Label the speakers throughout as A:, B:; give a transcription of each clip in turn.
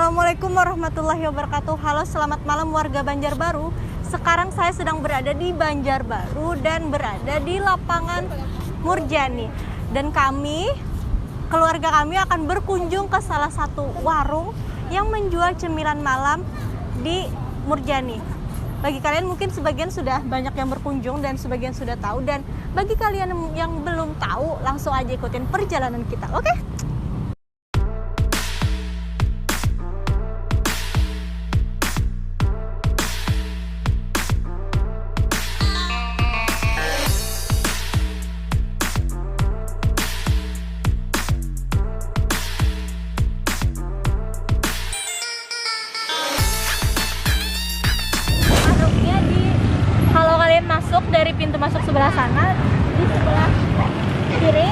A: Assalamualaikum warahmatullahi wabarakatuh. Halo, selamat malam warga Banjarbaru. Sekarang saya sedang berada di Banjarbaru dan berada di lapangan Murjani. Dan keluarga kami akan berkunjung ke salah satu warung yang menjual cemilan malam di Murjani. Bagi kalian mungkin sebagian sudah banyak yang berkunjung dan sebagian sudah tahu. Dan bagi kalian yang belum tahu, langsung aja ikutin perjalanan kita, oke? Masuk dari pintu masuk sebelah sana, di sebelah kiri,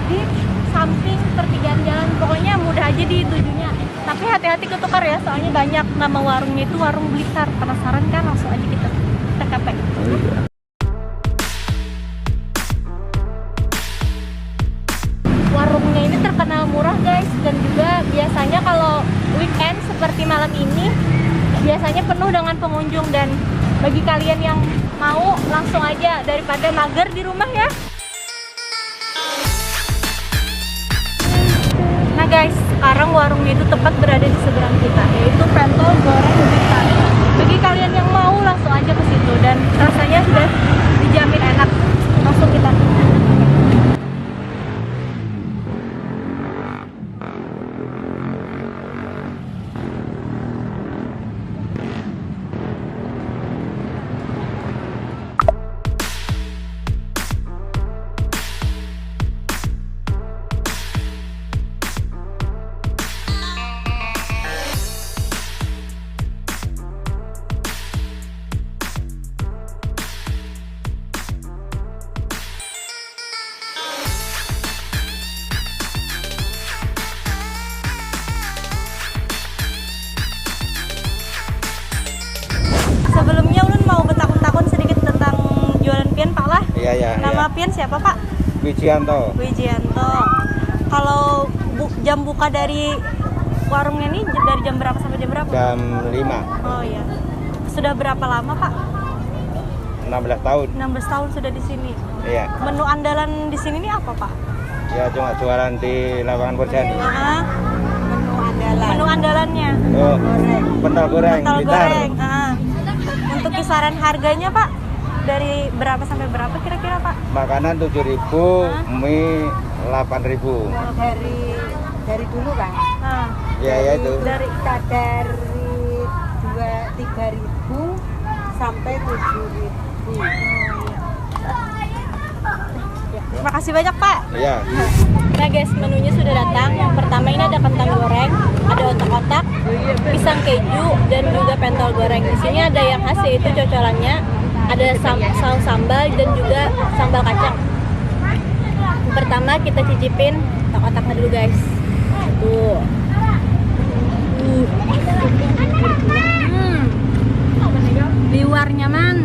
A: di samping pertigaan jalan, pokoknya mudah aja ditujunya. Tapi hati-hati ketukar ya, soalnya banyak. Nama warungnya itu Warung Blitar. Penasaran kan? Langsung aja kita TKP. Warungnya ini terkenal murah guys, dan juga biasanya kalau weekend seperti malam ini biasanya penuh dengan pengunjung. Dan bagi kalian yang mau, langsung aja daripada mager di rumah ya. Nah guys, sekarang warungnya itu tepat berada di seberang kita, yaitu Pentol Goreng Blitar. Bagi kalian yang mau, langsung aja ke situ, dan rasanya sudah dijamin enak. Langsung kita. Sebelumnya Ulun mau bertakun-takun sedikit tentang jualan pian Pak lah.
B: Iya.
A: Nama pian siapa Pak?
B: Wijianto.
A: Kalau jam buka dari warungnya ini dari jam berapa sampai jam berapa?
B: Jam 5.
A: Oh iya. Sudah berapa lama Pak?
B: 16 tahun.
A: 16 tahun sudah di sini.
B: Iya.
A: Menu andalan di sini ini apa Pak?
B: Ya cuma jualan di lapangan Murjani.
A: Menu andalannya?
B: Oh, pentol goreng.
A: Untuk kisaran harganya Pak, dari berapa sampai berapa kira-kira Pak?
B: Makanan 7.000, mie 8.000.
C: Dari dulu kan?
B: Iya itu.
C: Dari 3.000 sampai 7.000.
A: Terima kasih banyak Pak.
B: Iya.
A: Nah guys, menunya sudah datang. Yang pertama ini ada kentang goreng, ada otak-otak, pisang keju, dan juga pentol goreng. Di sini ada yang khas yaitu cocolannya, ada saus sambal dan juga sambal kacang. Yang pertama kita cicipin otak-otaknya dulu guys. Tuh. Liwar nyaman.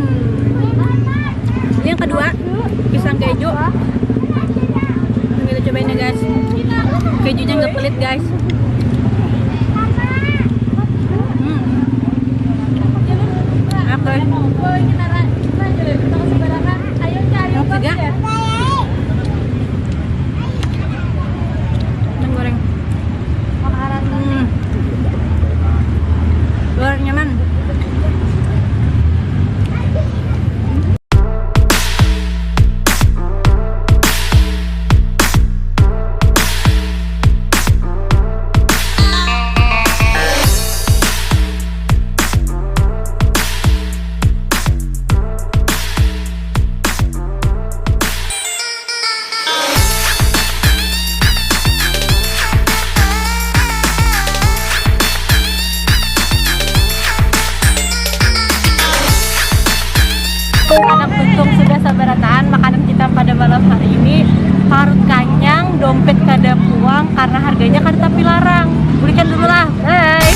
A: Ini yang kedua, pisang keju. Kita cobain ya guys. Kejunya nggak pelit guys. Oke. Yang ketiga, kentang goreng. Luar nyaman. Anak tuntung sudah sabar tahan makanan kita pada malam hari ini. Parut kanyang, dompet kada puang karena harganya kada tapi larang. Belikan dulu lah, bye.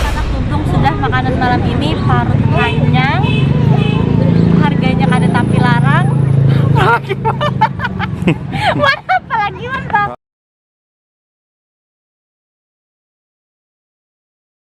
A: Anak tuntung sudah makanan malam ini parut kanyang, Mana